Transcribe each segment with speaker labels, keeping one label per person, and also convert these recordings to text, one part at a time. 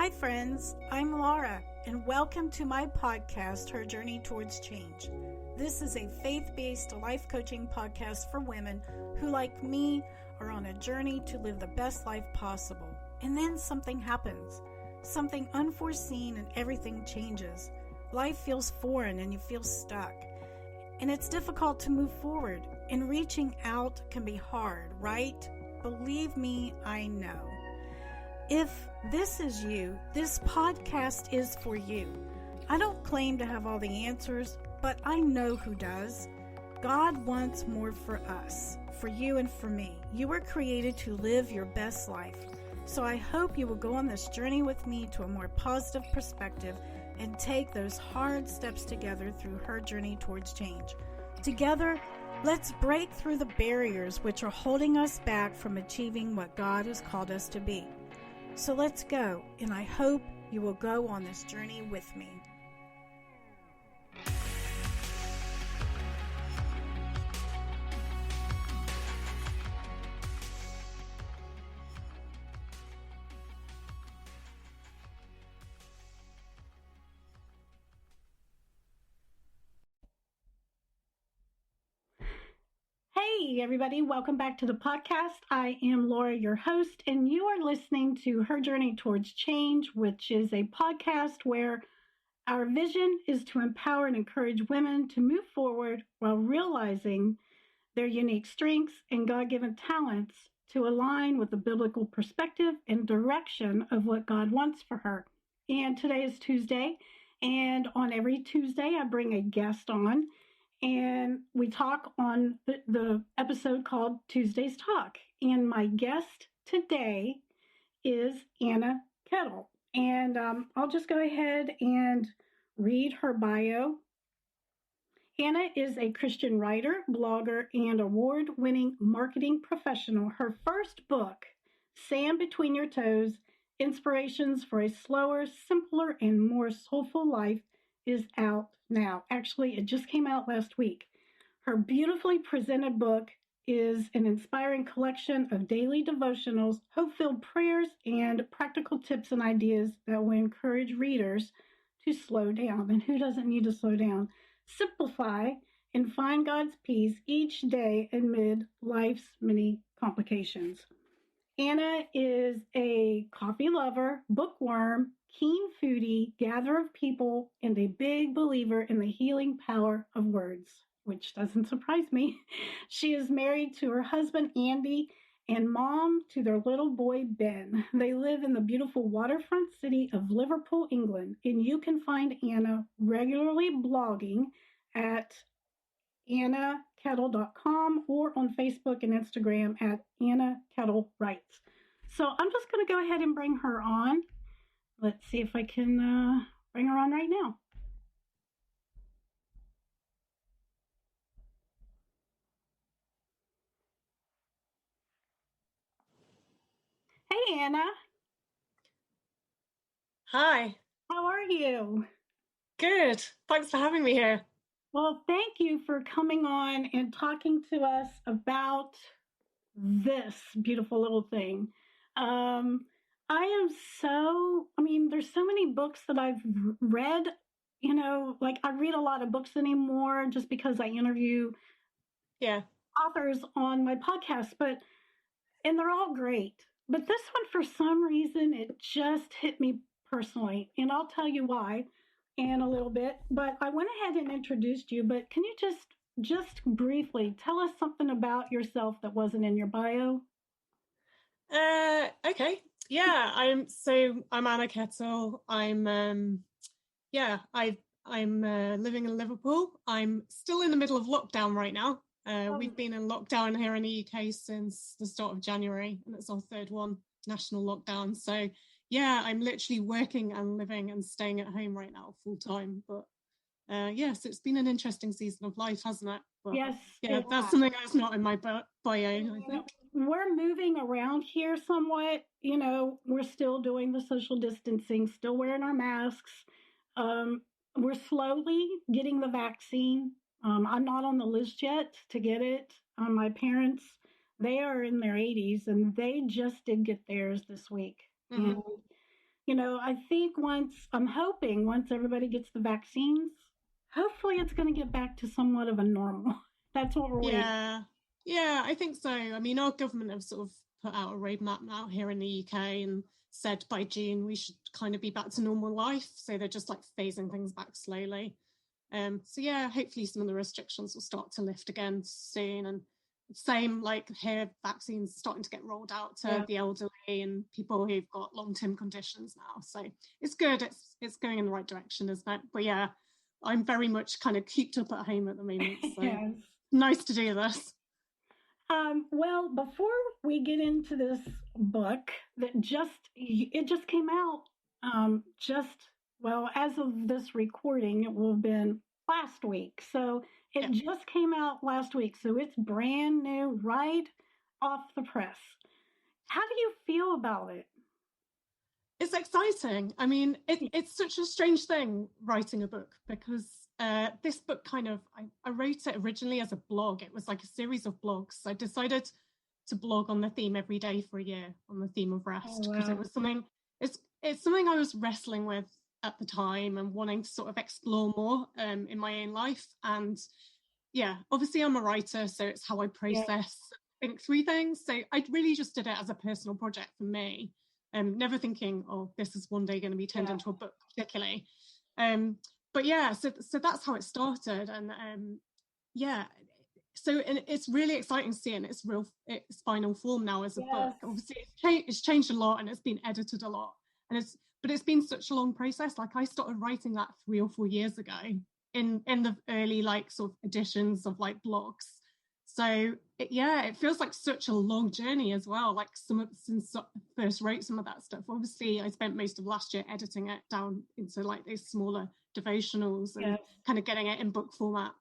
Speaker 1: Hi friends, I'm Laura, and welcome to my podcast, Her Journey Towards Change. This is a faith-based life coaching podcast for women who, like me, are on a journey to live the best life possible. And then something happens, something unforeseen, and everything changes. Life feels foreign and you feel stuck. And it's difficult to move forward, and reaching out can be hard, right? Believe me, I know. If this is you, this podcast is for you. I don't claim to have all the answers, but I know who does. God wants more for us, for you and for me. You were created to live your best life. So I hope you will go on this journey with me to a more positive perspective and take those hard steps together through her journey towards change. Together, let's break through the barriers which are holding us back from achieving what God has called us to be. So let's go, and I hope you will go on this journey with me. Hey everybody, welcome back to the podcast. I am Laura, your host, and you are listening to Her Journey Towards Change, which is a podcast where our vision is to empower and encourage women to move forward while realizing their unique strengths and God-given talents to align with the biblical perspective and direction of what God wants for her. And today is Tuesday, and on every Tuesday I bring a guest on. And we talk on the episode called Tuesday's Talk. And my guest today is Anna Kettle. And I'll just go ahead and read her bio. Anna is a Christian writer, blogger, and award-winning marketing professional. Her first book, Sand Between Your Toes, Inspirations for a Slower, Simpler, and More Soulful Life, is out now. Actually, it just came out last week. Her beautifully presented book is an inspiring collection of daily devotionals, hope-filled prayers, and practical tips and ideas that will encourage readers to slow down. And who doesn't need to slow down? Simplify and find God's peace each day amid life's many complications. Anna is a coffee lover, bookworm, keen foodie, gatherer of people, and a big believer in the healing power of words, which doesn't surprise me. She is married to her husband, Andy, and mom to their little boy, Ben. They live in the beautiful waterfront city of Liverpool, England, and you can find Anna regularly blogging at annakettle.com or on Facebook and Instagram at Anna Kettle Writes. So I'm just going to go ahead and bring her on. Let's see if I can bring her on right now. Hey, Anna.
Speaker 2: Hi.
Speaker 1: How are you?
Speaker 2: Good. Thanks for having me here.
Speaker 1: Well, thank you for coming on and talking to us about this beautiful little thing. There's so many books that I've read, I read a lot of books anymore just because I interview authors on my podcast, and they're all great. But this one, for some reason, it just hit me personally, and I'll tell you why in a little bit. But I went ahead and introduced you, but can you just briefly tell us something about yourself that wasn't in your bio?
Speaker 2: Okay. Yeah, I'm Anna Kettle. I'm living in Liverpool. I'm still in the middle of lockdown right now. We've been in lockdown here in the UK since the start of January, and it's our third one, national lockdown. So yeah, I'm literally working and living and staying at home right now full time. But so it's been an interesting season of life, hasn't it? But,
Speaker 1: yes.
Speaker 2: Yeah, that's something that's not in my bio, I think.
Speaker 1: We're moving around here somewhat. We're still doing the social distancing, still wearing our masks. We're slowly getting the vaccine. I'm not on the list yet to get it. My parents, they are in their 80s, and they just did get theirs this week. Mm-hmm. And I think I'm hoping once everybody gets the vaccines, hopefully it's going to get back to somewhat of a normal. That's what we're waiting.
Speaker 2: Yeah, I think so. I mean, our government have sort of put out a roadmap now here in the UK and said by June we should kind of be back to normal life. So they're just like phasing things back slowly. So yeah, hopefully some of the restrictions will start to lift again soon. And same like here, vaccines starting to get rolled out to the elderly and people who've got long-term conditions now. So it's good. It's going in the right direction, isn't it? But yeah, I'm very much kind of cooped up at home at the moment. So
Speaker 1: Yes.
Speaker 2: nice to do this.
Speaker 1: Well, before we get into this book that just came out, as of this recording, it will have been last week. So it just came out last week. So it's brand new, right off the press. How do you feel about it?
Speaker 2: It's exciting. I mean, it's such a strange thing writing a book because this book I wrote it originally as a blog. It was like a series of blogs. I decided to blog on the theme every day for a year on the theme of rest because it was something, it's something I was wrestling with at the time and wanting to sort of explore more in my own life. And yeah, obviously I'm a writer, so it's how I process, think through things. So I really just did it as a personal project for me. Never thinking, oh, this is one day going to be turned into a book, particularly. But yeah, so that's how it started, and so and it's really exciting to see it in its final form now as a book. Obviously, it's changed a lot and it's been edited a lot, but it's been such a long process. Like I started writing that 3 or 4 years ago in the early like sort of editions of like blogs. So it feels like such a long journey as well. Like since I first wrote some of that stuff. Obviously, I spent most of last year editing it down into like these smaller devotionals and kind of getting it in book format.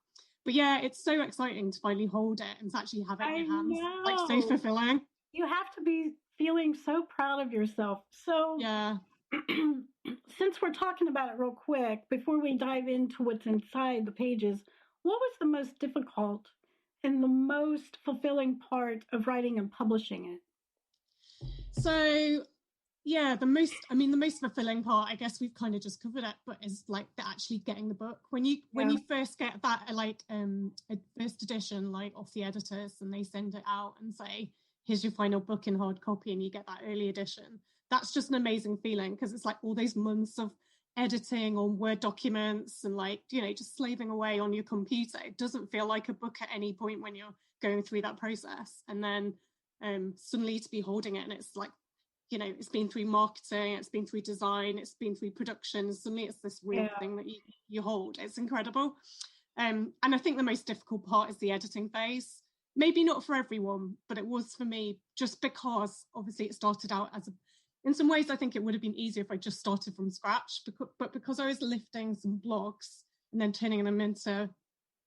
Speaker 2: But yeah, it's so exciting to finally hold it and to actually have it in your hands. Like so fulfilling.
Speaker 1: You have to be feeling so proud of yourself. So
Speaker 2: yeah.
Speaker 1: Since we're talking about it real quick, before we dive into what's inside the pages, what was the most difficult and the most fulfilling part of writing and publishing it?
Speaker 2: So yeah, the most fulfilling part, I guess we've kind of just covered it, but is like actually getting the book. When you first get that like a first edition like off the editors and they send it out and say, here's your final book in hard copy, and you get that early edition. That's just an amazing feeling because it's like all those months of editing on Word documents and like, just slaving away on your computer. It doesn't feel like a book at any point when you're going through that process. And then suddenly to be holding it and it's like, it's been through marketing, it's been through design, it's been through production. Suddenly it's this real thing that you hold. It's incredible. And I think the most difficult part is the editing phase. Maybe not for everyone, but it was for me just because obviously it started out in some ways I think it would have been easier if I just started from scratch, but because I was lifting some blogs and then turning them into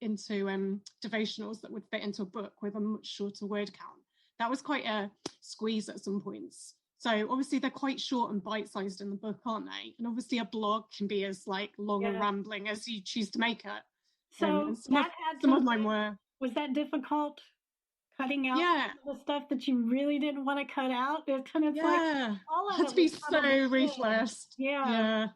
Speaker 2: devotionals that would fit into a book with a much shorter word count, that was quite a squeeze at some points. So obviously they're quite short and bite-sized in the book, aren't they? And obviously a blog can be as like long and rambling as you choose to make it.
Speaker 1: So
Speaker 2: some of mine were.
Speaker 1: Was that difficult? Cutting out the stuff that you really didn't want to cut out? It's kind of like all of it had to be so
Speaker 2: ruthless. That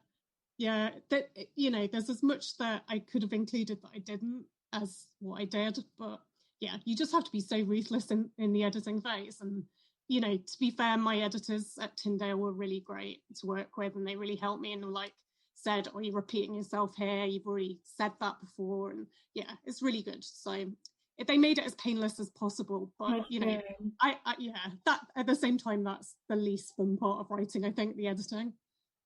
Speaker 2: there's as much that I could have included that I didn't as what I did, but yeah, you just have to be so ruthless in the editing phase. And to be fair, my editors at Tyndale were really great to work with, and they really helped me and were like said, "Oh, you're repeating yourself here. You've already said that before," and yeah, it's really good. So they made it as painless as possible, but I that at the same time, that's the least fun part of writing, I think, the editing.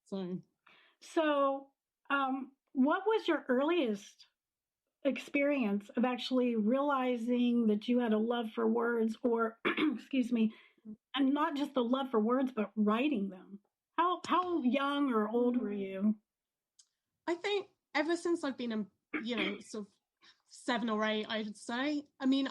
Speaker 1: So what was your earliest experience of actually realizing that you had a love for words, or excuse me, and not just a love for words, but writing them? How young or old were you?
Speaker 2: I think ever since I've been sort of 7 or 8, I would say. I mean,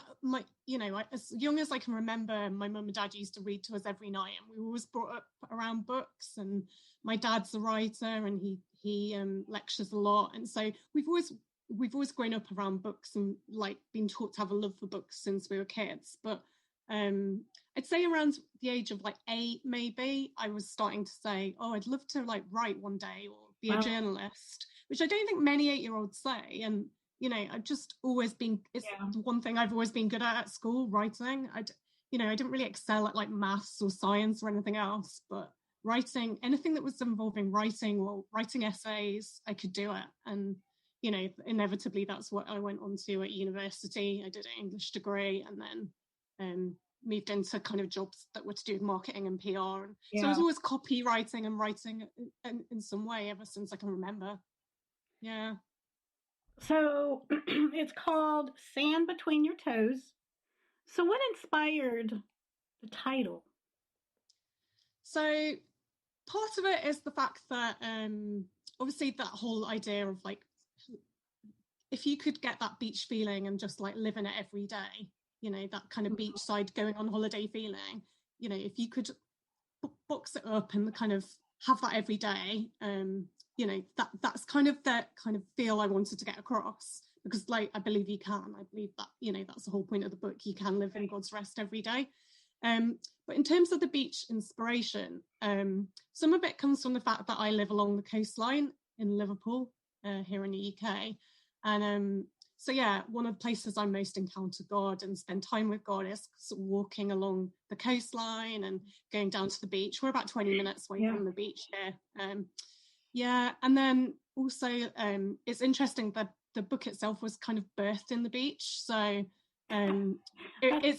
Speaker 2: as young as I can remember, my mum and dad used to read to us every night, and we were always brought up around books. And my dad's a writer, and he lectures a lot, and so we've always grown up around books and like been taught to have a love for books since we were kids. But I I'd say around the age of like 8, maybe, I was starting to say, oh, I'd love to like write one day or be a
Speaker 1: Wow.
Speaker 2: journalist, which I don't think many 8-year-olds say. And, I've just always been, it's
Speaker 1: Yeah.
Speaker 2: the one thing I've always been good at school, writing. I didn't really excel at like maths or science or anything else, but writing, anything that was involving writing or writing essays, I could do it. And, inevitably that's what I went on to at university. I did an English degree and then moved into kind of jobs that were to do with marketing and PR. And so I
Speaker 1: Yeah.
Speaker 2: was always copywriting and writing in some way ever since I can remember. Yeah.
Speaker 1: So it's called Sand Between Your Toes. So what inspired the title?
Speaker 2: So part of it is the fact that obviously that whole idea of like, if you could get that beach feeling and just like live in it every day, that kind of beachside going on holiday feeling, if you could box it up and kind of have that every day, that's kind of the kind of feel I wanted to get across, because like I believe you can. I believe that, that's the whole point of the book. You can live in God's rest every day. But in terms of the beach inspiration, some of it comes from the fact that I live along the coastline in Liverpool, here in the UK. And so, yeah, one of the places I most encounter God and spend time with God is sort of walking along the coastline and going down to the beach. We're about 20 minutes away from the beach here. Yeah, and then also it's interesting that the book itself was kind of birthed in the beach. So it's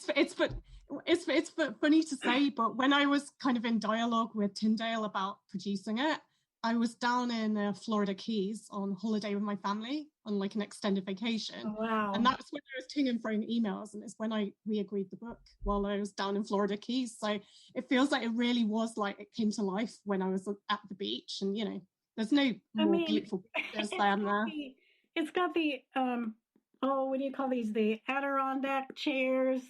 Speaker 2: funny to say, but when I was kind of in dialogue with Tyndale about producing it, I was down in Florida Keys on holiday with my family on like an extended vacation.
Speaker 1: Oh, wow.
Speaker 2: And that's when I was to and froing emails, and it's when we agreed the book while I was down in Florida Keys. So it feels like it really was like it came to life when I was at the beach. And, there's no more beautiful pictures than there.
Speaker 1: It's got the, what do you call these? The Adirondack chairs.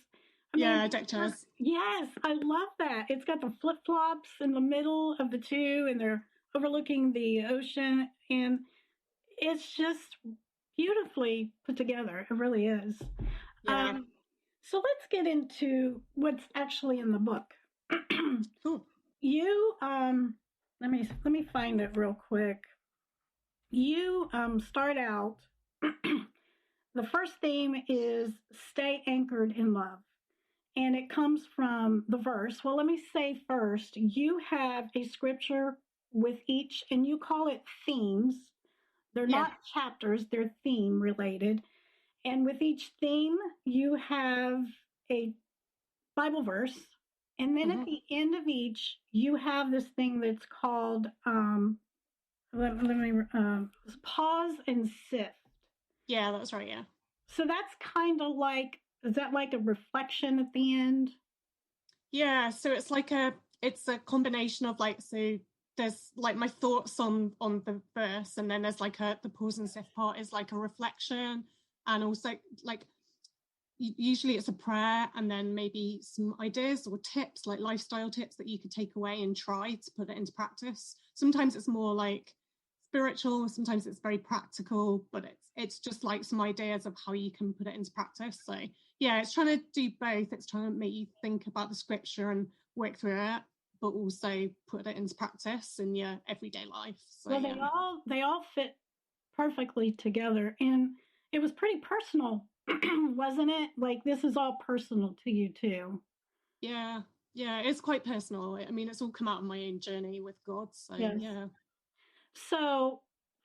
Speaker 2: Deck chairs.
Speaker 1: Yes, I love that. It's got the flip-flops in the middle of the two, and they're overlooking the ocean, and it's just beautifully put together. It really is.
Speaker 2: Yeah.
Speaker 1: So let's get into what's actually in the book.
Speaker 2: Cool.
Speaker 1: You let me find it real quick. You start out. The first theme is stay anchored in love. And it comes from the verse. Well, let me say first, you have a scripture with each, and you call it themes. They're not chapters, they're theme related. And with each theme, you have a Bible verse. And then at the end of each, you have this thing that's called, pause and sift.
Speaker 2: Yeah, that's right, yeah.
Speaker 1: So that's kind of like, is that like a reflection at the end?
Speaker 2: Yeah, so it's a combination of like, so there's like my thoughts on the verse, and then there's like the pause and sift part is like a reflection, and also like usually it's a prayer and then maybe some ideas or tips, like lifestyle tips that you could take away and try to put it into practice. Sometimes it's more like spiritual, sometimes it's very practical, but it's just like some ideas of how you can put it into practice. So yeah, it's trying to do both. It's trying to make you think about the scripture and work through it, but also put it into practice in your everyday life. So
Speaker 1: well, they all fit perfectly together, and it was pretty personal, wasn't it? Like this is all personal to you too.
Speaker 2: Yeah, it's quite personal. I mean, it's all come out of my own journey with God. So yeah.
Speaker 1: So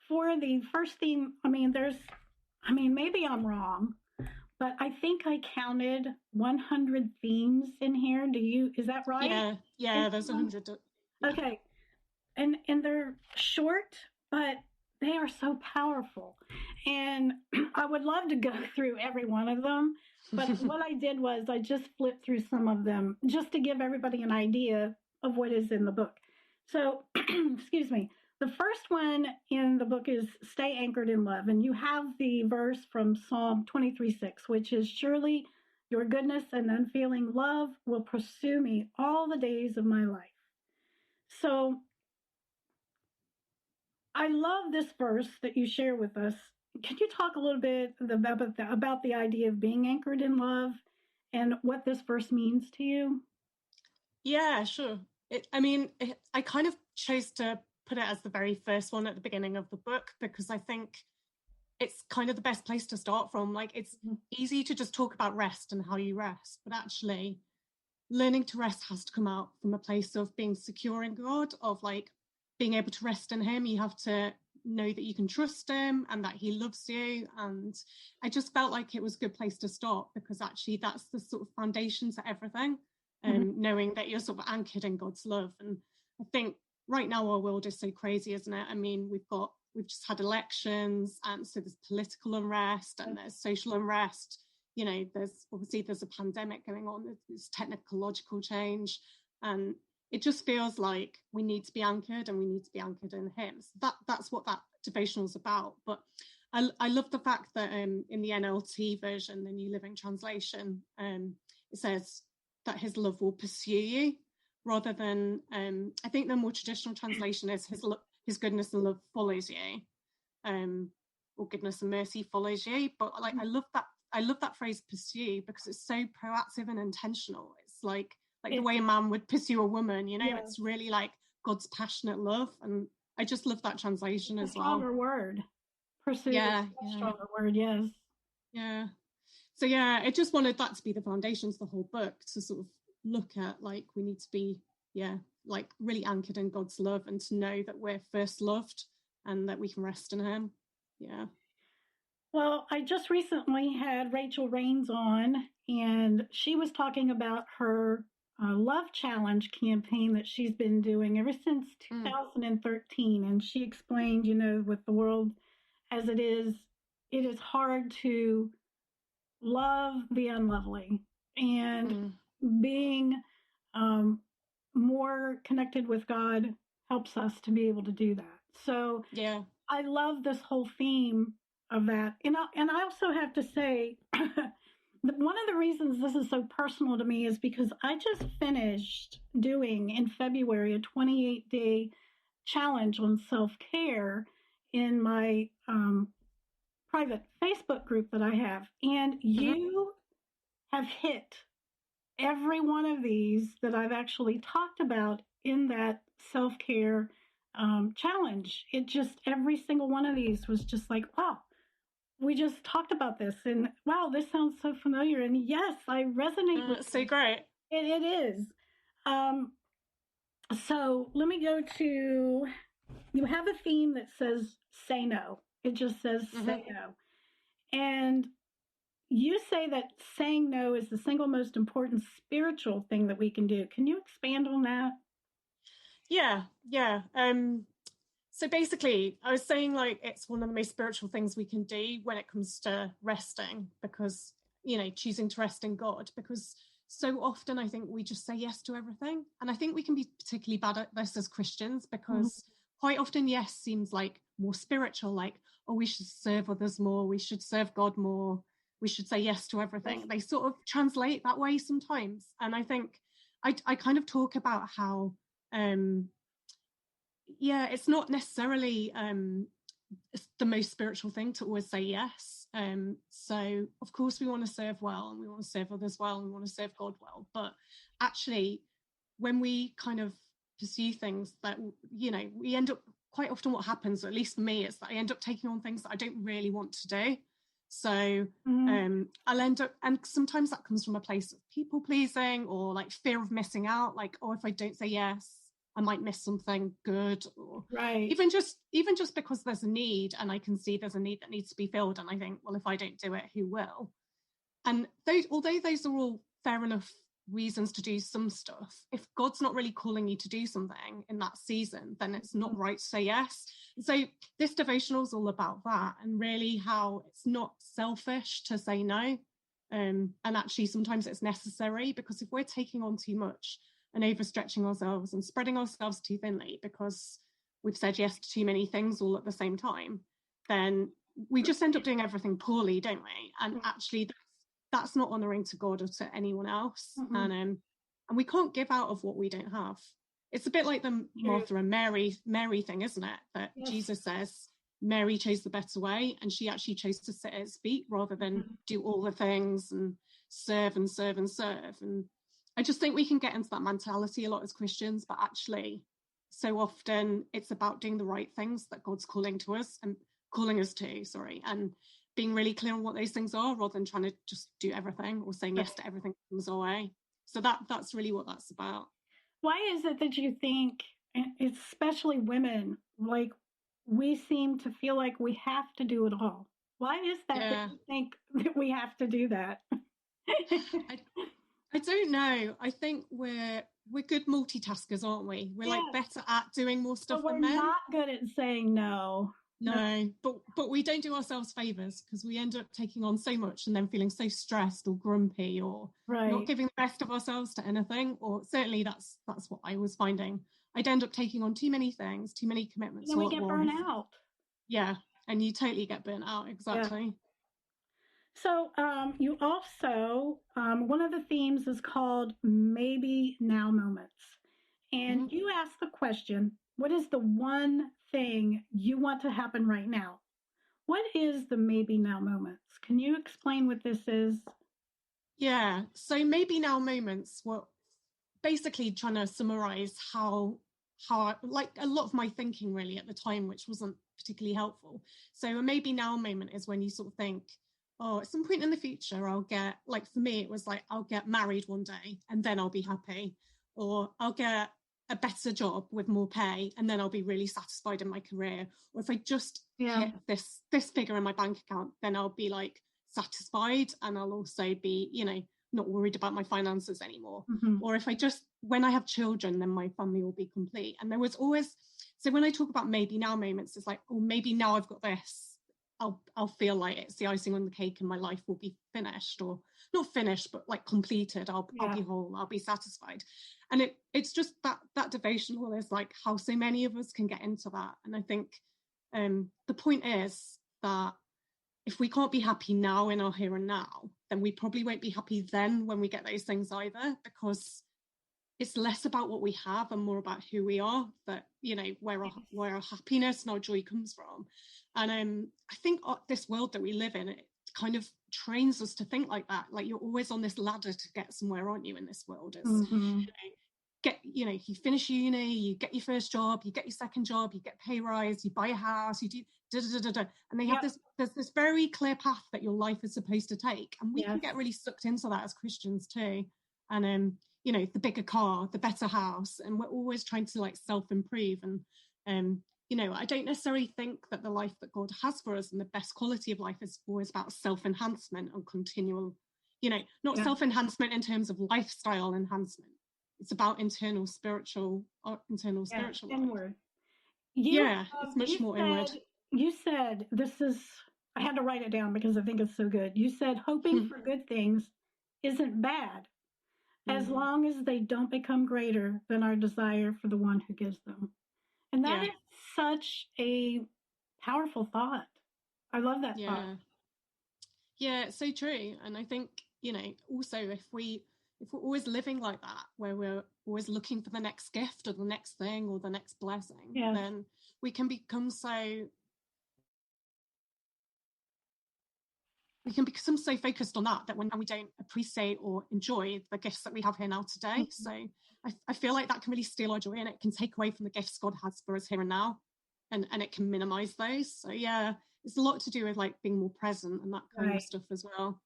Speaker 1: for the first theme, maybe I'm wrong, but I think I counted 100 themes in here. Is that right?
Speaker 2: Yeah, there's 100.
Speaker 1: Yeah. Okay. And they're short, but they are so powerful. And I would love to go through every one of them. But what I did was I just flipped through some of them just to give everybody an idea of what is in the book. So, excuse me. The first one in the book is stay anchored in love. And you have the verse from Psalm 23:6, which is, surely your goodness and unfailing love will pursue me all the days of my life. So I love this verse that you share with us. Could you talk a little bit about the idea of being anchored in love and what this verse means to you?
Speaker 2: Yeah, sure. I kind of chose to put it as the very first one at the beginning of the book because I think it's kind of the best place to start from. Like, it's
Speaker 1: Mhm.
Speaker 2: easy to just talk about rest and how you rest, but actually learning to rest has to come out from a place of being secure in God, of like being able to rest in him. You have to know that you can trust him and that he loves you. And I just felt like it was a good place to start because actually that's the sort of foundation to everything.
Speaker 1: Mhm.
Speaker 2: Knowing that you're sort of anchored in God's love. And I think right now our world is so crazy, isn't it? I mean, we've just had elections, and so there's political unrest and there's social unrest. You know, there's a pandemic going on, there's technological change, and it just feels like we need to be anchored, and we need to be anchored in him. So that's what that devotional is about. But I love the fact that in the NLT version, the New Living Translation, it says that his love will pursue you, rather than I think the more traditional translation is his goodness and love follows you, or goodness and mercy follows you. But like I love that phrase pursue because it's so proactive and intentional. It's like the
Speaker 1: It's
Speaker 2: way a man would pursue a woman, you know,
Speaker 1: yeah,
Speaker 2: it's really like God's passionate love. And I just love that translation
Speaker 1: a
Speaker 2: as well.
Speaker 1: stronger word. Pursue is
Speaker 2: Yeah,
Speaker 1: a
Speaker 2: yeah,
Speaker 1: stronger word. Yes.
Speaker 2: yeah. So yeah, I just wanted that to be the foundations of the whole book, to sort of look at like we need to be, yeah, like really anchored in God's love and to know that we're first loved and that we can rest in him. Yeah.
Speaker 1: Well, I just recently had Rachel Raines on, and she was talking about her Love Challenge campaign that she's been doing ever since
Speaker 2: Mm,
Speaker 1: 2013. And she explained, with the world as it is hard to love the unlovely. And
Speaker 2: mm,
Speaker 1: being um, more connected with God helps us to be able to do that. So
Speaker 2: yeah.
Speaker 1: I love this whole theme of that. And I also have to say, that one of the reasons this is so personal to me is because I just finished doing in February a 28-day challenge on self care in my private Facebook group that I have. And
Speaker 2: Mm-hmm.
Speaker 1: you have hit every one of these that I've actually talked about in that self care challenge. It just, every single one of these was just like, wow, we just talked about this. And wow, this sounds so familiar. And yes, I resonate with
Speaker 2: It's so
Speaker 1: this.
Speaker 2: great.
Speaker 1: It is. Um, so let me go to, you have a theme that says say no. It just says
Speaker 2: Mm-hmm.
Speaker 1: say no. And you say that saying no is the single most important spiritual thing that we can do. Can you expand on that?
Speaker 2: Yeah, yeah. So basically, I was saying like it's one of the most spiritual things we can do when it comes to resting, because choosing to rest in God, because so often I think we just say yes to everything, and I think we can be particularly bad at this as Christians
Speaker 1: Mhm.
Speaker 2: because quite often yes seems like more spiritual, like, oh, we should serve others more, we should serve God more, we should say yes to
Speaker 1: Yes.
Speaker 2: everything. They sort of translate that way sometimes, and I think I kind of talk about how um yeah, it's not necessarily the most spiritual thing to always say yes. So of course we want to serve well, and we want to serve others well, and we want to serve God well. But actually, when we kind of pursue things that we end up, quite often what happens, or at least for me, is that I end up taking on things that I don't really want to do. So
Speaker 1: Mhm.
Speaker 2: I'll end up, and sometimes that comes from a place of people pleasing or like fear of missing out, like, oh, if I don't say yes, I might miss something good, or
Speaker 1: Right.
Speaker 2: even just because there's a need and I can see there's a need that needs to be filled, and I think, well, if I don't do it, who will? And although those are all fair enough reasons to do some stuff, if God's not really calling you to do something in that season, then it's not right to say yes. So this devotional is all about that, and really how it's not selfish to say no. And actually sometimes it's necessary, because if we're taking on too much and overstretching ourselves and spreading ourselves too thinly because we've said yes to too many things all at the same time, then we just end up doing everything poorly, don't we? And actually that's not honoring to God or to anyone else.
Speaker 1: Mhm.
Speaker 2: And we can't give out of what we don't have. It's a bit like the
Speaker 1: True.
Speaker 2: Martha and Mary thing, isn't it? That
Speaker 1: Yes.
Speaker 2: Jesus says Mary chose the better way, and she actually chose to sit at his feet rather than
Speaker 1: Mhm.
Speaker 2: do all the things and serve and serve and serve. And I just think we can get into that mentality a lot as Christians, but actually so often it's about doing the right things that God's calling us to, and being really clear on what those things are rather than trying to just do everything or saying yes to everything that comes our way. So that's really what that's about.
Speaker 1: Why is it that you think, especially women, like we seem to feel like we have to do it all? Why is that you think that we have to do that?
Speaker 2: I don't know. I think we're good multitaskers, aren't we? We're like better at doing more stuff than men.
Speaker 1: We're not good at saying no.
Speaker 2: No, but we don't do ourselves favors because we end up taking on so much and then feeling so stressed or grumpy or not giving the best of ourselves to anything. Or certainly that's what I was finding. I'd end up taking on too many things, too many commitments.
Speaker 1: And then we get burnt out.
Speaker 2: Yeah, and you totally get burnt out. Exactly.
Speaker 1: Yeah. So you also, one of the themes is called Maybe Now Moments. And you ask the question, what is the one thing you want to happen right now? What is the Maybe Now Moments? Can you explain what this is?
Speaker 2: Yeah, so Maybe Now Moments were basically trying to summarize how like a lot of my thinking really at the time, which wasn't particularly helpful. So a maybe now moment is when you sort of think, oh, at some point in the future, I'll get, like for me, it was like, I'll get married one day and then I'll be happy, or I'll get a better job with more pay and then I'll be really satisfied in my career. Or if I just hit this figure in my bank account, then I'll be like satisfied and I'll also be, not worried about my finances anymore. Or if when I have children, then my family will be complete. And there was always, so when I talk about maybe now moments, it's like, oh, maybe now I've got this, I'll feel like it's the icing on the cake and my life will be finished, or not finished, but like completed. I'll be whole, I'll be satisfied. And it's just that devotional is like how so many of us can get into that. And I think the point is that if we can't be happy now in our here and now, then we probably won't be happy then when we get those things either, because it's less about what we have and more about who we are, that, where our happiness and our joy comes from. And I think this world that we live in, it kind of trains us to think like that. Like you're always on this ladder to get somewhere, aren't you, in this world? It's, you finish uni, you get your first job, you get your second job, you get pay rise, you buy a house, you do and they have there's this very clear path that your life is supposed to take, and we can get really sucked into that as Christians too. And the bigger car, the better house, and we're always trying to like self-improve. And I don't necessarily think that the life that God has for us and the best quality of life is always about self-enhancement and continual, self-enhancement in terms of lifestyle enhancement. It's about internal spiritual life.
Speaker 1: Inward.
Speaker 2: It's much more inward.
Speaker 1: You said, I had to write it down because I think it's so good. You said, hoping for good things isn't bad, as long as they don't become greater than our desire for the one who gives them. And that is such a powerful thought. I love that thought.
Speaker 2: Yeah, it's so true. And I think, also if we're always living like that, where we're always looking for the next gift or the next thing or the next blessing, then we can become so focused on that when we don't appreciate or enjoy the gifts that we have here now today. So I feel like that can really steal our joy, and it can take away from the gifts God has for us here and now, and it can minimize those. So it's a lot to do with like being more present and that kind of stuff as well.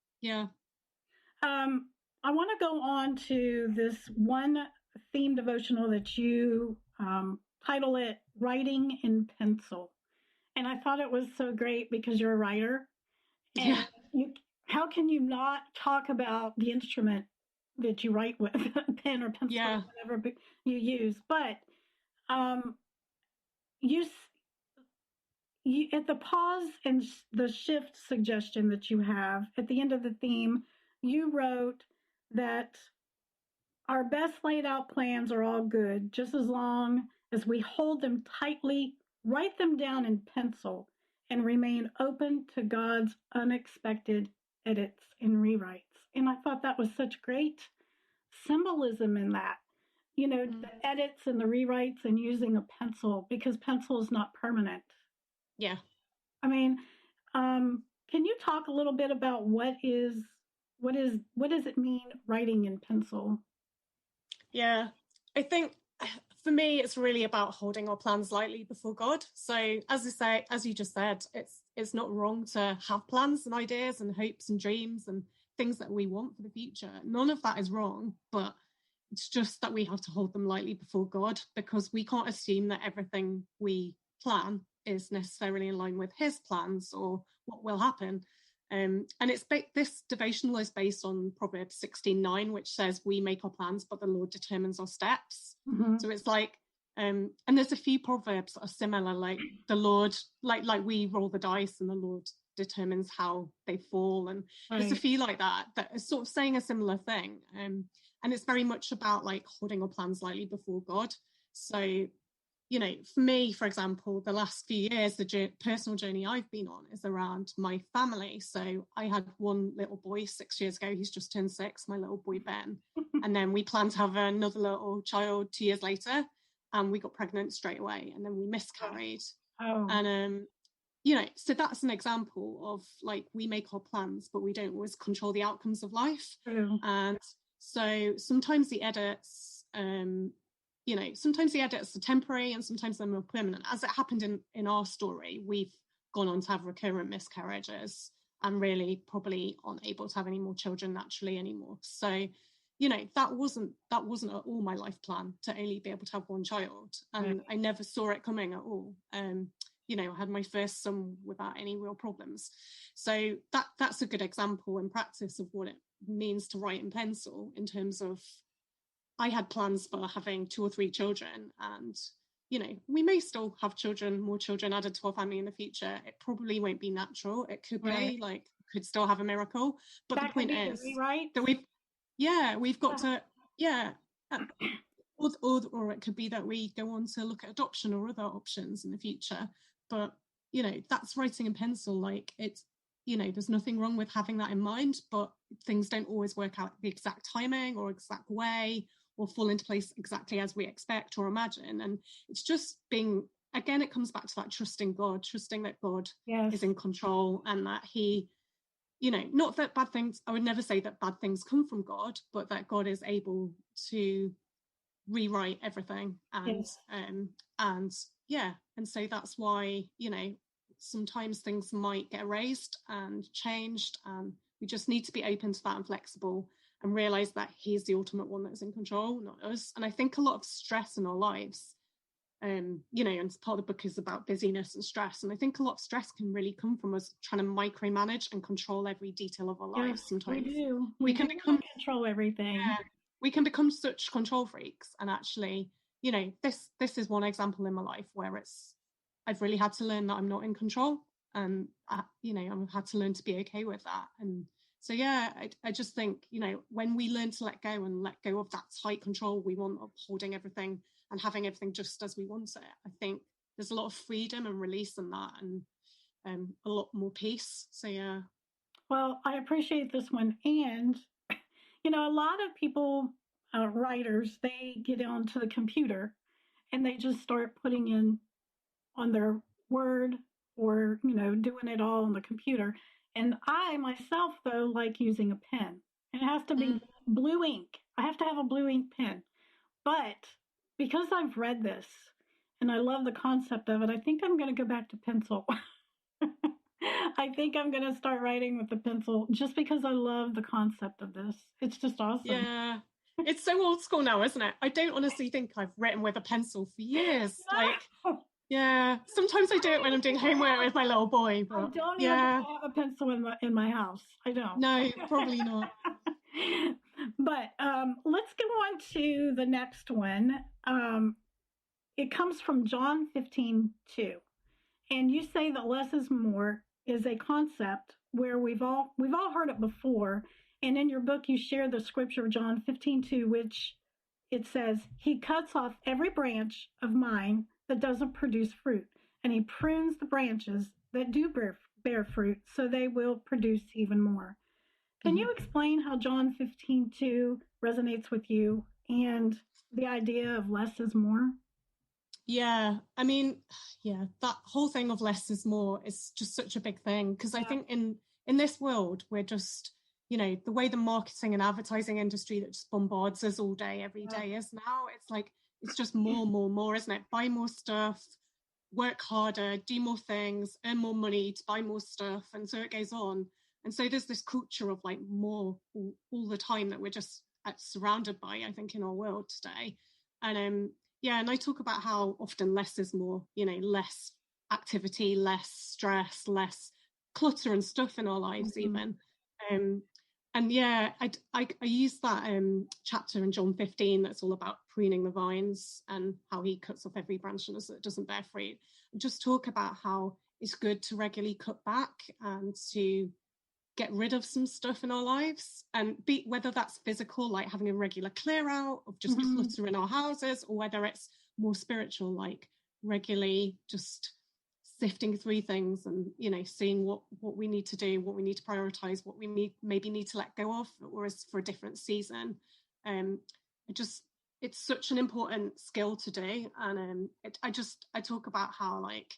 Speaker 1: I want to go on to this one theme devotional that you title it Writing in Pencil. And I thought it was so great because you're a writer. And how can you not talk about the instrument that you write with, pen or pencil, or whatever you use? But you at the pause and the shift suggestion that you have at the end of the theme, you wrote that our best laid out plans are all good, just as long as we hold them tightly, write them down in pencil, and remain open to God's unexpected edits and rewrites. And I thought that was such great symbolism in that, the edits and the rewrites and using a pencil, because pencil is not permanent.
Speaker 2: Yeah.
Speaker 1: I mean, can you talk a little bit about what does it mean, writing in pencil?
Speaker 2: Yeah, I think for me, it's really about holding our plans lightly before God. So, as you just said, it's not wrong to have plans and ideas and hopes and dreams and things that we want for the future. None of that is wrong, but it's just that we have to hold them lightly before God, because we can't assume that everything we plan is necessarily in line with His plans or what will happen. And this devotional is based on Proverbs 16:9, which says, "We make our plans, but the Lord determines our steps."
Speaker 1: Mm-hmm.
Speaker 2: So it's like, and there's a few proverbs that are similar, like the Lord, like we roll the dice and the Lord determines how they fall. And there's a
Speaker 1: Right.
Speaker 2: few like that are sort of saying a similar thing. And it's very much about like holding our plans lightly before God. So, for me, for example, the last few years, the personal journey I've been on is around my family. So I had one little boy 6 years ago. He's just turned 6, my little boy, Ben. And then we planned to have another little child 2 years later. And we got pregnant straight away. And then we miscarried.
Speaker 1: Oh.
Speaker 2: And, so that's an example of like, we make our plans, but we don't always control the outcomes of life.
Speaker 1: True.
Speaker 2: And so sometimes the edits, sometimes the edits are temporary and sometimes they're more permanent. As it happened in our story, we've gone on to have recurrent miscarriages and really probably aren't able to have any more children naturally anymore. So, that wasn't at all my life plan, to only be able to have one child. And I never saw it coming at all. I had my first son without any real problems. So that's a good example in practice of what it means to write in pencil, in terms of, I had plans for having 2 or 3 children, and we may still have more children added to our family in the future. It probably won't be natural. It could be like, could still have a miracle. But
Speaker 1: that
Speaker 2: the point is that we've got to, or it could be that we go on to look at adoption or other options in the future. But that's writing in pencil. Like, it's, there's nothing wrong with having that in mind, but things don't always work out the exact timing or exact way, or fall into place exactly as we expect or imagine. And it's just again, it comes back to that trusting God, trusting that God is in control, and that He, not that bad things, I would never say that bad things come from God, but that God is able to rewrite everything. And so that's why, sometimes things might get erased and changed, and we just need to be open to that and flexible, and realize that He's the ultimate one that's in control, not us. And I think a lot of stress in our lives, and part of the book is about busyness and stress, and I think a lot of stress can really come from us trying to micromanage and control every detail of our lives. Sometimes
Speaker 1: we can control everything.
Speaker 2: We can become such control freaks. And actually, this is one example in my life where I've really had to learn that I'm not in control, and I've had to learn to be okay with that. And so, I just think, when we learn to let go of that tight control we want, of holding everything and having everything just as we want it, I think there's a lot of freedom and release in that, and a lot more peace. So, yeah.
Speaker 1: Well, I appreciate this one. And, a lot of people, writers, they get onto the computer and they just start putting in on their Word, or, doing it all on the computer. And I myself, though, like using a pen. It has to be blue ink. I have to have a blue ink pen. But because I've read this and I love the concept of it, I think I'm going to go back to pencil. I think I'm going to start writing with the pencil, just because I love the concept of this. It's just awesome.
Speaker 2: Yeah. It's so old school now, isn't it? I don't honestly think I've written with a pencil for years. Yeah, sometimes I do it when I'm doing homework with my little boy. But
Speaker 1: I don't even have a pencil in my house. I don't.
Speaker 2: No, probably not.
Speaker 1: But let's go on to the next one. It comes from John 15:2, and you say that less is more is a concept where we've all heard it before. And in your book, you share the scripture of John 15:2, which it says, "He cuts off every branch of mine that doesn't produce fruit, and He prunes the branches that do bear fruit, so they will produce even more." Can you explain how John 15:2 resonates with you, and the idea of less is more?
Speaker 2: Yeah, I mean, that whole thing of less is more is just such a big thing, because I think in this world, we're just, the way the marketing and advertising industry that just bombards us all day, every day is now. It's like, it's just more, isn't it? Buy more stuff, work harder, do more things, earn more money to buy more stuff. And so it goes on. And so there's this culture of like more all the time that we're just surrounded by, I think, in our world today. And and I talk about how often less is more, less activity, less stress, less clutter and stuff in our lives, even. And I use that chapter in John 15 that's all about pruning the vines and how he cuts off every branch in us that doesn't bear fruit. And just talk about how it's good to regularly cut back and to get rid of some stuff in our lives, and whether that's physical, like having a regular clear out of just clutter in our houses, or whether it's more spiritual, like regularly just sifting through things and seeing what we need to do, what we need to prioritize, what we maybe need to let go of, or is for a different season. It's such an important skill to do. And I talk about how, like,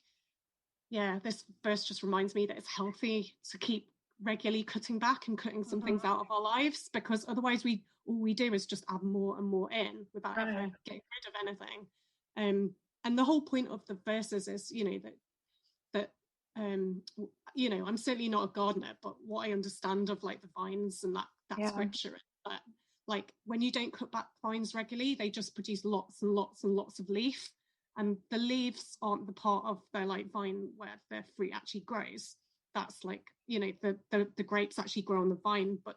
Speaker 2: this verse just reminds me that it's healthy to keep regularly cutting back and cutting some things out of our lives, because otherwise all we do is just add more and more in without ever getting rid of anything. And the whole point of the verses is, that I'm certainly not a gardener, but what I understand of like the vines and that scripture is that, like, when you don't cut back vines regularly, they just produce lots and lots and lots of leaf, and the leaves aren't the part of the like vine where the fruit actually grows. That's like, the grapes actually grow on the vine, but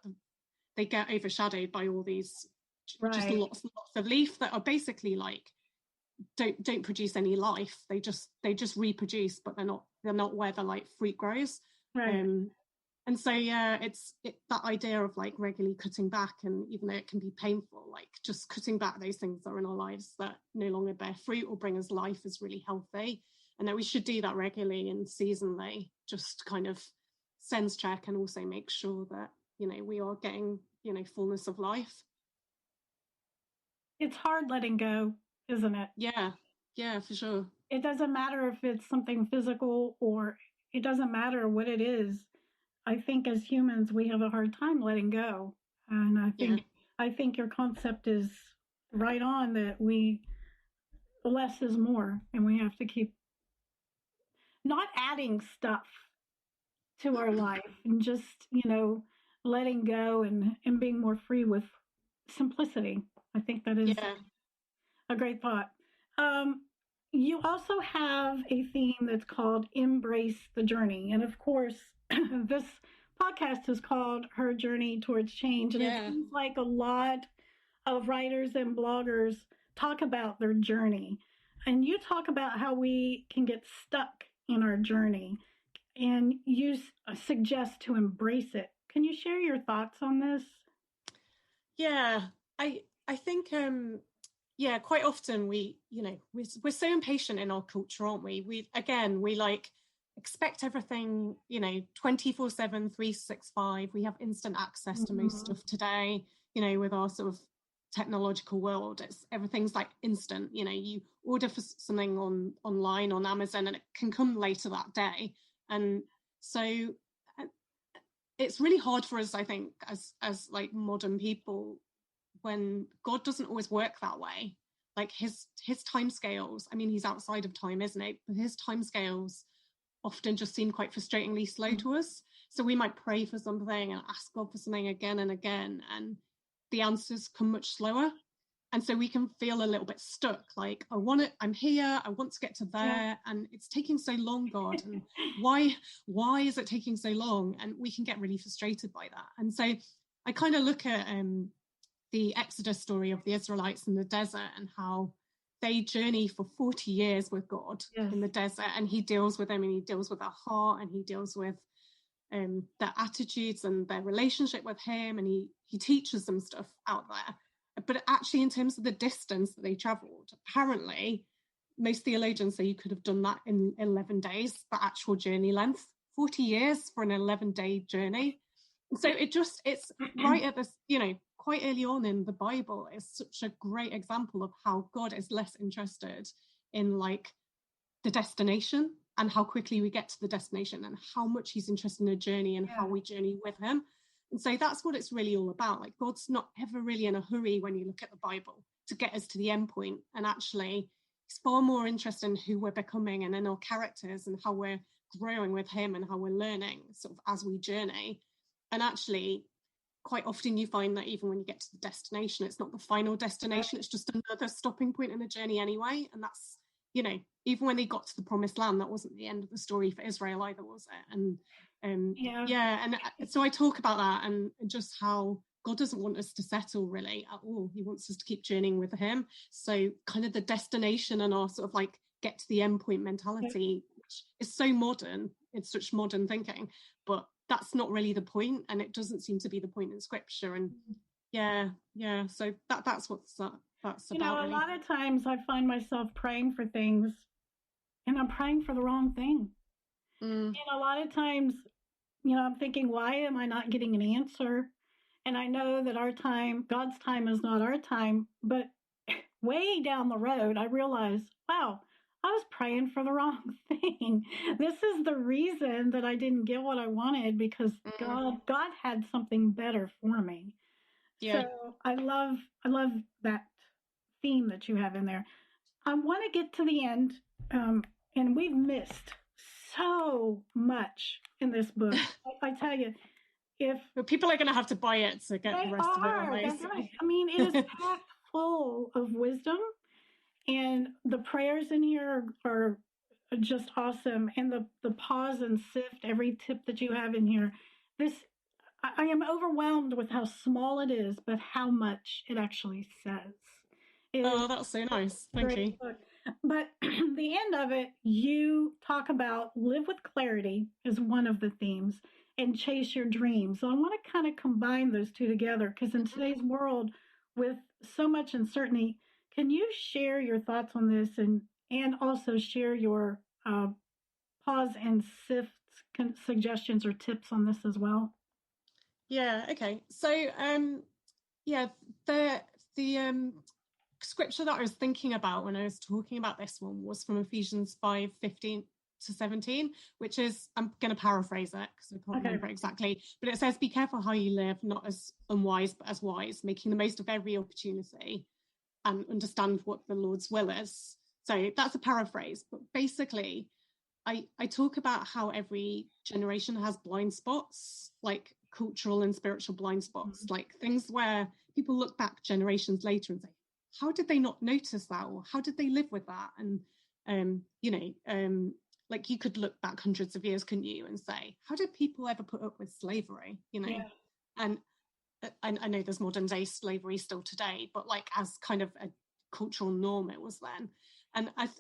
Speaker 2: they get overshadowed by all these just lots and lots of leaf that are basically like don't produce any life. They just reproduce, but they're not where the like fruit grows. And so it's that idea of like regularly cutting back, and even though it can be painful, like just cutting back those things that are in our lives that no longer bear fruit or bring us life is really healthy, and that we should do that regularly and seasonally, just kind of sense check and also make sure that we are getting fullness of life.
Speaker 1: It's hard letting go, isn't it?
Speaker 2: Yeah, for sure.
Speaker 1: It doesn't matter if it's something physical, or it doesn't matter what it is. I think as humans, we have a hard time letting go. And I think your concept is right on, that less is more, and we have to keep not adding stuff to our life, and just, letting go and being more free with simplicity. I think that is a great thought. You also have a theme that's called Embrace the Journey. And of course, this podcast is called Her Journey Towards Change. And it seems like a lot of writers and bloggers talk about their journey. And you talk about how we can get stuck in our journey, and you suggest to embrace it. Can you share your thoughts on this?
Speaker 2: Yeah, I think quite often we're so impatient in our culture, aren't we? We like expect everything 24/7, 365. We have instant access to most stuff today, with our sort of technological world. Everything's like instant. You order for something online on Amazon and it can come later that day. And so it's really hard for us, I think, as like modern people, when God doesn't always work that way. Like his timescales, I mean, he's outside of time, isn't he? But his timescales often just seem quite frustratingly slow to us. So we might pray for something and ask God for something again and again, and the answers come much slower. And so we can feel a little bit stuck, like, I'm here, I want to get to there, and it's taking so long, God, and why is it taking so long? And we can get really frustrated by that. And so I kind of look at the Exodus story of the Israelites in the desert, and how they journey for 40 years with God in the desert, and he deals with them, and he deals with their heart, and he deals with their attitudes and their relationship with him, and he teaches them stuff out there. But actually, in terms of the distance that they traveled, apparently most theologians say you could have done that in 11 days, the actual journey length. 40 years for an 11-day journey. So it's right at this, quite early on in the Bible, is such a great example of how God is less interested in like the destination and how quickly we get to the destination, and how much he's interested in a journey and how we journey with him. And so that's what it's really all about. Like, God's not ever really in a hurry when you look at the Bible to get us to the end point. And actually, he's far more interested in who we're becoming and in our characters and how we're growing with him and how we're learning sort of as we journey. And actually, quite often you find that even when you get to the destination, it's not the final destination, it's just another stopping point in the journey anyway. And that's, even when they got to the promised land, that wasn't the end of the story for Israel either, was it? And and so I talk about that and just how God doesn't want us to settle really at all. He wants us to keep journeying with him. So kind of the destination and our sort of like get to the end point mentality, which is so modern, it's such modern thinking, but that's not really the point, and it doesn't seem to be the point in scripture. And so that's what's that's about.
Speaker 1: A lot of times I find myself praying for things and I'm praying for the wrong thing. And a lot of times, I'm thinking, why am I not getting an answer? And I know that our time, God's time, is not our time, but way down the road I realized, wow, I was praying for the wrong thing. This is the reason that I didn't get what I wanted, because God had something better for me. Yeah. So I love that theme that you have in there. I want to get to the end, and we've missed so much in this book. I tell you,
Speaker 2: people are going to have to buy it to get the rest of it.
Speaker 1: Right. I mean, it is packed full of wisdom. And the prayers in here are just awesome. And the pause and sift every tip that you have in here. I am overwhelmed with how small it is, but how much it actually says.
Speaker 2: That's so nice. Thank you.
Speaker 1: Book. But the end of it, you talk about live with clarity is one of the themes, and chase your dreams. So I want to kind of combine those two together, because in today's world with so much uncertainty, can you share your thoughts on this and also share your pause and sift suggestions or tips on this as well?
Speaker 2: Yeah, okay. So the scripture that I was thinking about when I was talking about this one was from Ephesians 5:15-17, which is, I'm going to paraphrase it because I can't remember it exactly, but it says, be careful how you live, not as unwise, but as wise, making the most of every opportunity and understand what the Lord's will is. So that's a paraphrase, but basically I talk about how every generation has blind spots, like cultural and spiritual blind spots, like things where people look back generations later and say, how did they not notice that? Or how did they live with that? And, like you could look back hundreds of years, couldn't you, and say, how did people ever put up with slavery? And I know there's modern day slavery still today, but like as kind of a cultural norm it was then. And I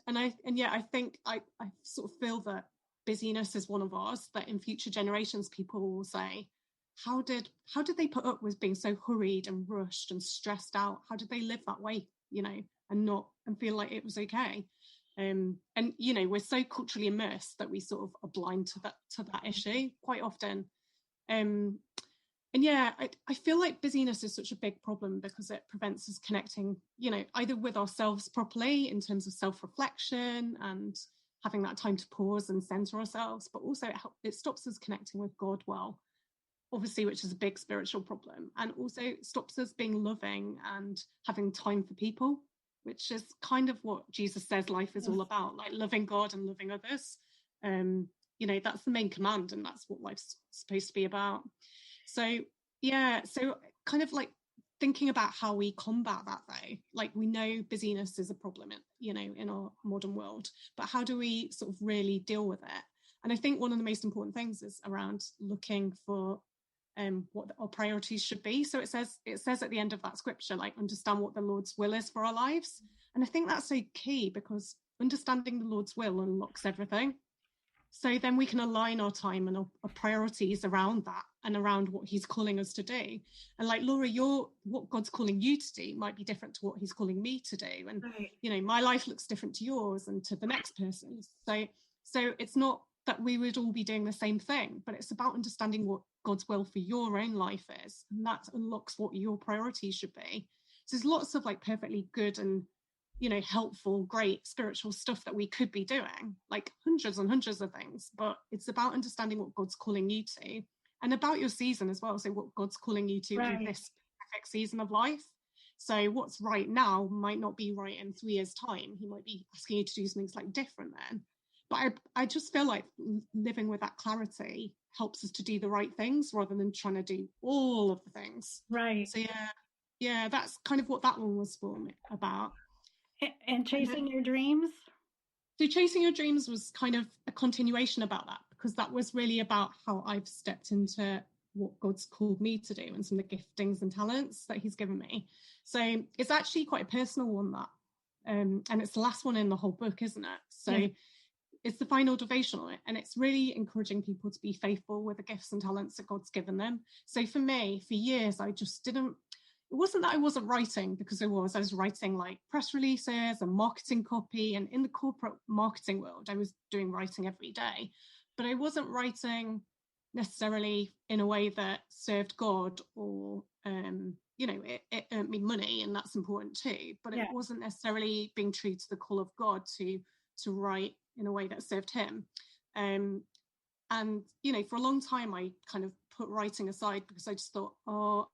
Speaker 2: think I sort of feel that busyness is one of ours, that in future generations people will say, how did they put up with being so hurried and rushed and stressed out? How did they live that way, and feel like it was okay? And we're so culturally immersed that we sort of are blind to that issue quite often. I feel like busyness is such a big problem because it prevents us connecting, either with ourselves properly in terms of self-reflection and having that time to pause and center ourselves, but also it stops us connecting with God well, obviously, which is a big spiritual problem, and also stops us being loving and having time for people, which is kind of what Jesus says life is all about, like loving God and loving others. That's the main command, and that's what life's supposed to be about. So kind of like thinking about how we combat that though, like we know busyness is a problem in our modern world, but how do we sort of really deal with it? And I think one of the most important things is around looking for what our priorities should be. So it says at the end of that scripture, like, understand what the Lord's will is for our lives. And I think that's so key, because understanding the Lord's will unlocks everything. So then we can align our time and our priorities around that and around what he's calling us to do. And like, Laura, what God's calling you to do might be different to what he's calling me to do. And, my life looks different to yours and to the next person's. So it's not that we would all be doing the same thing, but it's about understanding what God's will for your own life is. And that unlocks what your priorities should be. So there's lots of like perfectly good and helpful, great spiritual stuff that we could be doing, like hundreds and hundreds of things, but it's about understanding what God's calling you to and about your season as well. So what God's calling you to in this specific season of life. So what's right now might not be right in 3 years' time. He might be asking you to do something slightly different then. But I just feel like living with that clarity helps us to do the right things rather than trying to do all of the things.
Speaker 1: Right.
Speaker 2: So yeah, that's kind of what that one was for me about.
Speaker 1: And chasing your dreams?
Speaker 2: So chasing your dreams was kind of a continuation about that, because that was really about how I've stepped into what God's called me to do and some of the giftings and talents that he's given me. So it's actually quite a personal one, that. And it's the last one in the whole book, isn't it? So it's the final devotional, and it's really encouraging people to be faithful with the gifts and talents that God's given them. So for me, for years, I just didn't, it wasn't that I wasn't writing, because I was writing like press releases and marketing copy. And in the corporate marketing world, I was doing writing every day, but I wasn't writing necessarily in a way that served God, or, it earned me money, and that's important too. But it wasn't necessarily being true to the call of God to write in a way that served him. And, for a long time, I kind of put writing aside, because I just thought,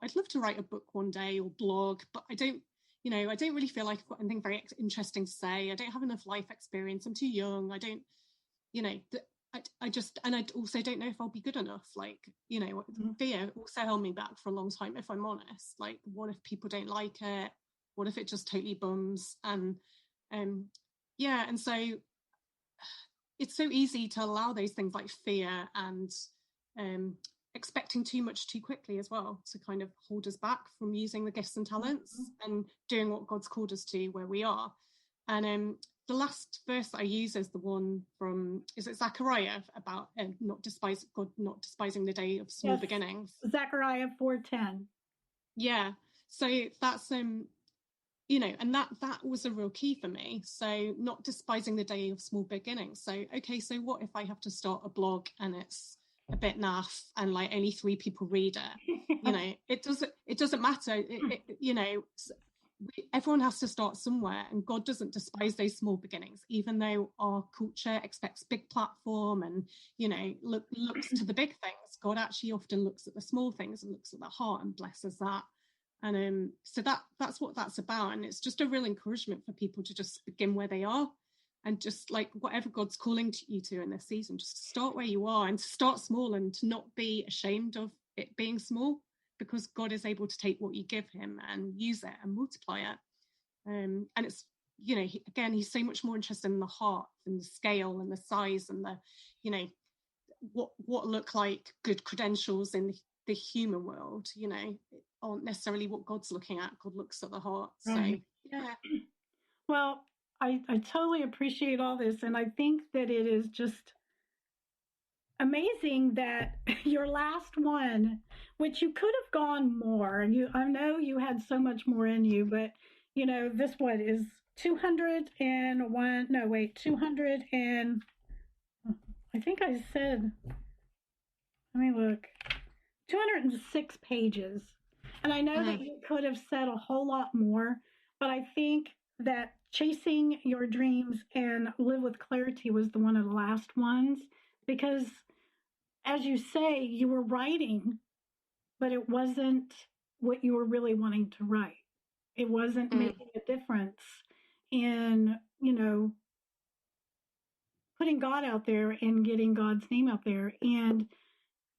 Speaker 2: I'd love to write a book one day or blog, but I don't really feel like I've got anything very interesting to say. I don't have enough life experience. I'm too young. I don't, I just, and I also don't know if I'll be good enough. Like, fear also held me back for a long time, if I'm honest. Like, what if people don't like it? What if it just totally bums? And so it's so easy to allow those things like fear and expecting too much too quickly as well, to kind of hold us back from using the gifts and talents and doing what God's called us to where we are. And the last verse that I use is the one from, is it Zechariah, about not despising the day of small beginnings.
Speaker 1: Zechariah 4:10.
Speaker 2: Yeah. So that's and that was a real key for me. So not despising the day of small beginnings. So, okay, so what if I have to start a blog and it's a bit naff and like only 3 people read it? It doesn't matter. Everyone has to start somewhere, and God doesn't despise those small beginnings, even though our culture expects big platform and, looks to the big things. God actually often looks at the small things and looks at the heart and blesses that. And so that's what that's about. And it's just a real encouragement for people to just begin where they are, and just like whatever God's calling you to in this season, just start where you are, and to start small, and to not be ashamed of it being small, because God is able to take what you give him and use it and multiply it. And it's, he's so much more interested in the heart than the scale and the size and the, what look like good credentials in the human world, aren't necessarily what God's looking at. God looks at the heart.
Speaker 1: Right.
Speaker 2: So, yeah.
Speaker 1: Well, I totally appreciate all this. And I think that it is just amazing that your last one, which you could have gone more, I know you had so much more in you, but this one is 201. No, wait, 200 and I think I said, let me look, 206 pages. And I know that you could have said a whole lot more, but I think that chasing your dreams and live with clarity was one of the last ones, because as you say, you were writing, but it wasn't what you were really wanting to write. It wasn't making a difference in, putting God out there and getting God's name out there. And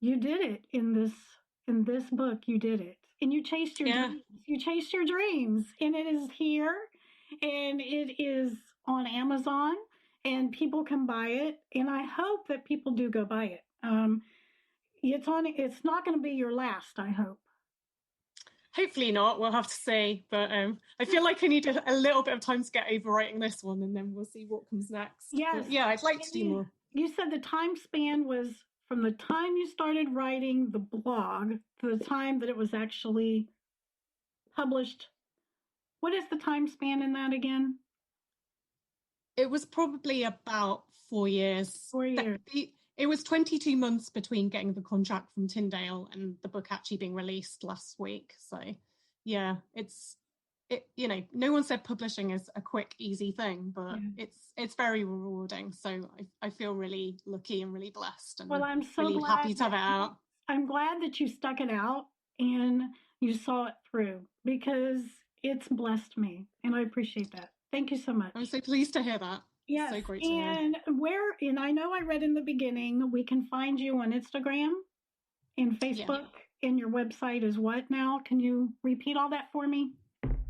Speaker 1: you did it in this book. You did it. And you chased your dreams. You chased your dreams. And it is here, and it is on Amazon, and people can buy it. And I hope that people do go buy it. It's not going to be your last, I hope.
Speaker 2: Hopefully not. We'll have to see. But I feel like I need a little bit of time to get over writing this one, and then we'll see what comes next.
Speaker 1: Yes.
Speaker 2: But yeah, I'd like to do more.
Speaker 1: You said the time span was from the time you started writing the blog to the time that it was actually published. What is the time span in that again?
Speaker 2: It was probably about 4 years.
Speaker 1: 4 years.
Speaker 2: It was 22 months between getting the contract from Tyndale and the book actually being released last week. So yeah, no one said publishing is a quick, easy thing, but it's very rewarding. So I feel really lucky and really blessed, and
Speaker 1: well, I'm so
Speaker 2: really
Speaker 1: glad
Speaker 2: happy to have it out.
Speaker 1: I'm glad that you stuck it out and you saw it through because it's blessed me and I appreciate that. Thank you so
Speaker 2: I'm
Speaker 1: much.
Speaker 2: so pleased to hear that. It's
Speaker 1: Yes,
Speaker 2: so great to hear.
Speaker 1: and I know I read in the beginning, we can find you on Instagram and
Speaker 2: Yeah.
Speaker 1: Facebook, and your website is what now? Can you repeat all that for me?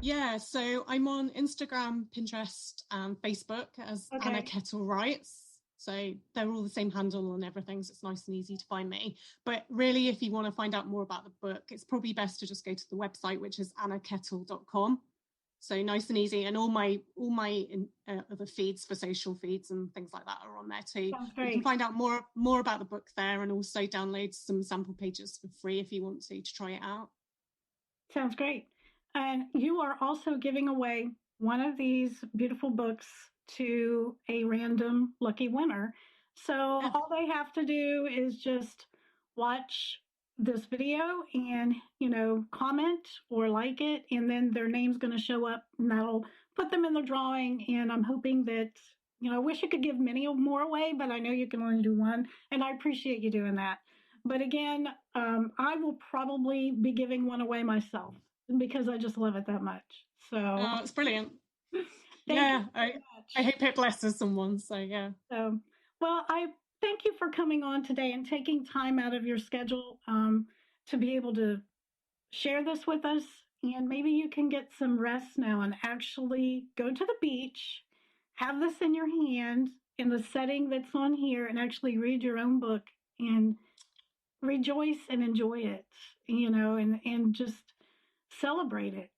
Speaker 2: Yeah, so I'm on Instagram, Pinterest, and Facebook as Anna
Speaker 1: Okay,
Speaker 2: Kettle Writes. So they're all the same handle and everything, so it's nice and easy to find me. But really, if you want to find out more about the book, it's probably best to just go to the website, which is annakettle.com. So nice and easy, and all my other feeds for social feeds and things like that are on there too.
Speaker 1: sounds
Speaker 2: You can
Speaker 1: great.
Speaker 2: find out more about the book there, and also download some sample pages for free if you want to try it out.
Speaker 1: Sounds great. And you are also giving away one of these beautiful books to a random lucky winner. So
Speaker 2: Yeah,
Speaker 1: all they have to do is just watch this video and, comment or like it, and then their name's going to show up and that'll put them in the drawing. And I'm hoping that, I wish I could give many more away, but I know you can only do one. And I appreciate you doing that. But again, I will probably be giving one away myself because I just love it that much. So
Speaker 2: it's brilliant.
Speaker 1: thank you
Speaker 2: Yeah,
Speaker 1: so
Speaker 2: I
Speaker 1: much.
Speaker 2: hope it blesses someone. So yeah.
Speaker 1: So, well, I thank you for coming on today and taking time out of your schedule to be able to share this with us. And maybe you can get some rest now and actually go to the beach, have this in your hand in the setting that's on here, and actually read your own book and rejoice and enjoy it, and just celebrate it.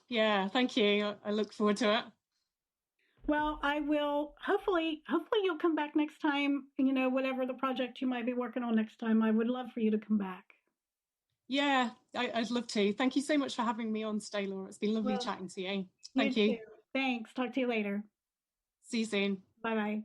Speaker 2: Yeah, thank you. I look forward to it.
Speaker 1: Well, I will hopefully you'll come back next time, whatever the project you might be working on next time. I would love for you to come back.
Speaker 2: Yeah, I'd love to. Thank you so much for having me on today, Laura. It's been lovely
Speaker 1: Well,
Speaker 2: chatting to you.
Speaker 1: you
Speaker 2: Thank you.
Speaker 1: too. Thanks. Talk to you later.
Speaker 2: See you soon.
Speaker 1: Bye bye.